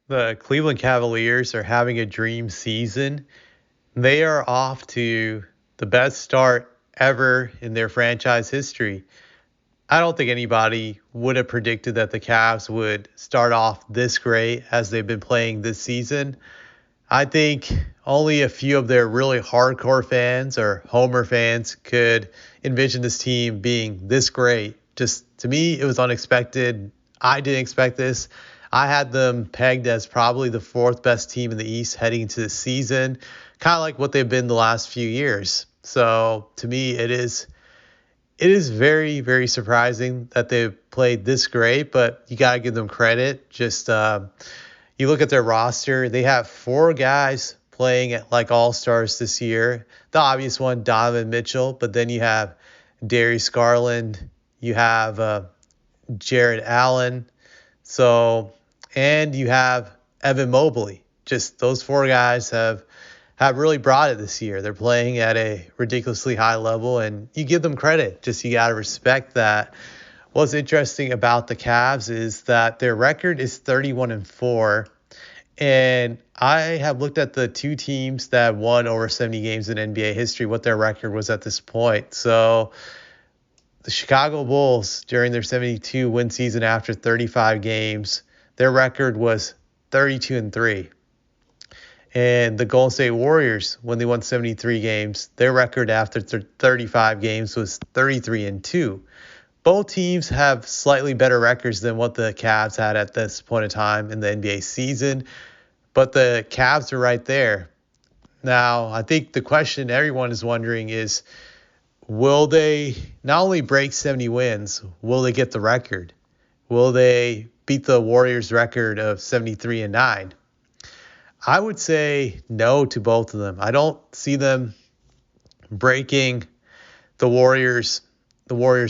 The Cleveland Cavaliers are having a dream season. They are off to the best start ever in their franchise history. I don't think anybody would have predicted that the Cavs would start off this great as they've been playing this season. I think only a few of their really hardcore fans or Homer fans could envision this team being this great. Just to me, it was unexpected. I didn't expect this. I had them pegged as probably the fourth best team in the East heading into the season, kind of like what they've been the last few years. So to me, it is very, very surprising that they've played this great, but you got to give them credit. Just you look at their roster, they have four guys playing at like all-stars this year. The obvious one, Donovan Mitchell, but then you have Darius Garland, you have Jared Allen, and you have Evan Mobley. Just those four guys have really brought it this year. They're playing at a ridiculously high level, and you give them credit. Just you got to respect that. What's interesting about the Cavs is that their record is 31-4, and I have looked at the two teams that won over 70 games in NBA history, what their record was at this point. So the Chicago Bulls, during their 72 win season after 35 games, their record was 32-3. And the Golden State Warriors, when they won 73 games, their record after 35 games was 33-2. Both teams have slightly better records than what the Cavs had at this point in time in the NBA season, but the Cavs are right there. Now, I think the question everyone is wondering is, will they not only break 70 wins, will they get the record? Will they beat the Warriors' record of 73-9? I would say no to both of them. I don't see them breaking the Warriors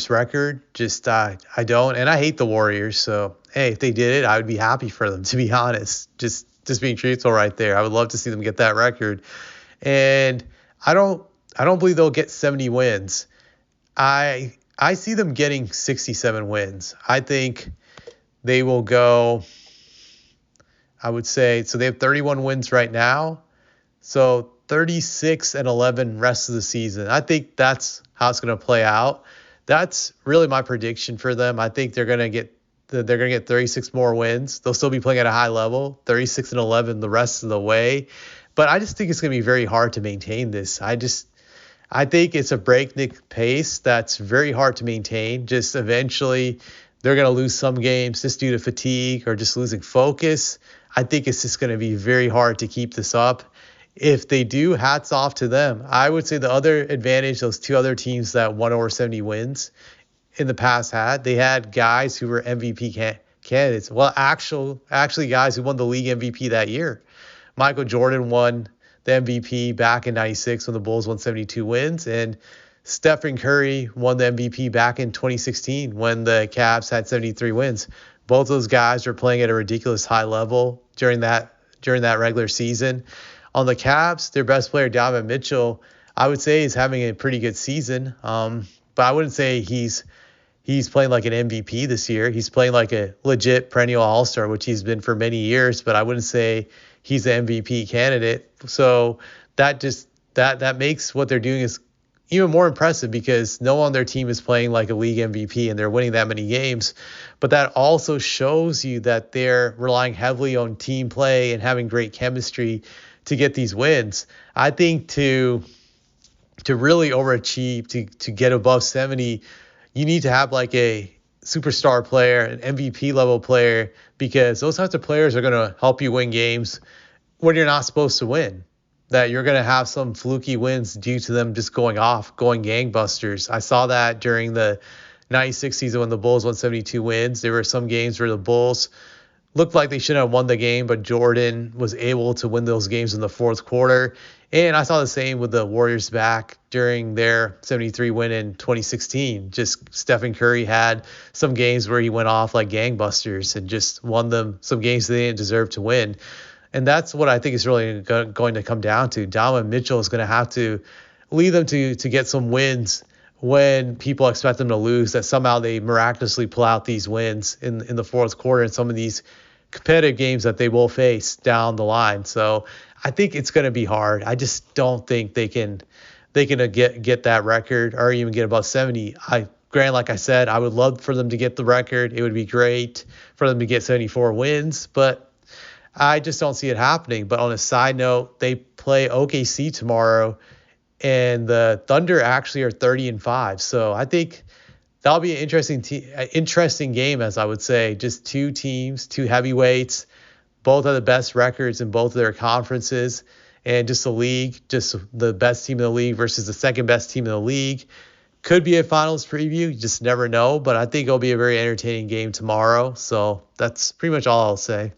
record. Just I don't, and I hate the Warriors. So hey, if they did it, I would be happy for them. To be honest, just being truthful right there, I would love to see them get that record. And I don't believe they'll get 70 wins. I see them getting 67 wins. I think they will go. I would say, so they have 31 wins right now. So 36-11 rest of the season. I think that's how it's going to play out. That's really my prediction for them. I think they're going to get 36 more wins. They'll still be playing at a high level, 36-11 the rest of the way. But I just think it's going to be very hard to maintain this. I think it's a breakneck pace that's very hard to maintain. Just eventually they're going to lose some games just due to fatigue or just losing focus. I think it's just going to be very hard to keep this up. If they do, hats off to them. I would say the other advantage those two other teams that won over 70 wins in the past they had guys who were MVP candidates. Well, actually guys who won the league MVP that year. Michael Jordan won the MVP back in 96 when the Bulls won 72 wins, and Stephen Curry won the MVP back in 2016 when the Cavs had 73 wins. Both those guys were playing at a ridiculous high level during that regular season. On the Cavs, their best player, Donovan Mitchell, I would say is having a pretty good season. But I wouldn't say he's playing like an MVP this year. He's playing like a legit perennial all-star, which he's been for many years, but I wouldn't say he's an MVP candidate. So that makes what they're doing is even more impressive because no one on their team is playing like a league MVP and they're winning that many games. But that also shows you that they're relying heavily on team play and having great chemistry to get these wins. I think to really overachieve, to get above 70, you need to have like a superstar player, an MVP level player, because those types of players are going to help you win games when you're not supposed to win. That you're going to have some fluky wins due to them just going gangbusters. I saw that during the 96 season when the Bulls won 72 wins. There were some games where the Bulls looked like they shouldn't have won the game, but Jordan was able to win those games in the fourth quarter. And I saw the same with the Warriors back during their 73 win in 2016. Just Stephen Curry had some games where he went off like gangbusters and just won them some games they didn't deserve to win. And that's what I think is really going to come down to. Donovan Mitchell is going to have to lead them to get some wins when people expect them to lose, that somehow they miraculously pull out these wins in the fourth quarter in some of these competitive games that they will face down the line. So I think it's going to be hard. I just don't think they can get that record or even get above 70. Like I said, I would love for them to get the record. It would be great for them to get 74 wins, but I just don't see it happening. But on a side note, they play OKC tomorrow, and the Thunder actually are 30-5. So I think that'll be an interesting game, as I would say. Just two teams, two heavyweights, both have the best records in both of their conferences, and just the best team in the league versus the second best team in the league. Could be a finals preview. You just never know, but I think it'll be a very entertaining game tomorrow. So that's pretty much all I'll say.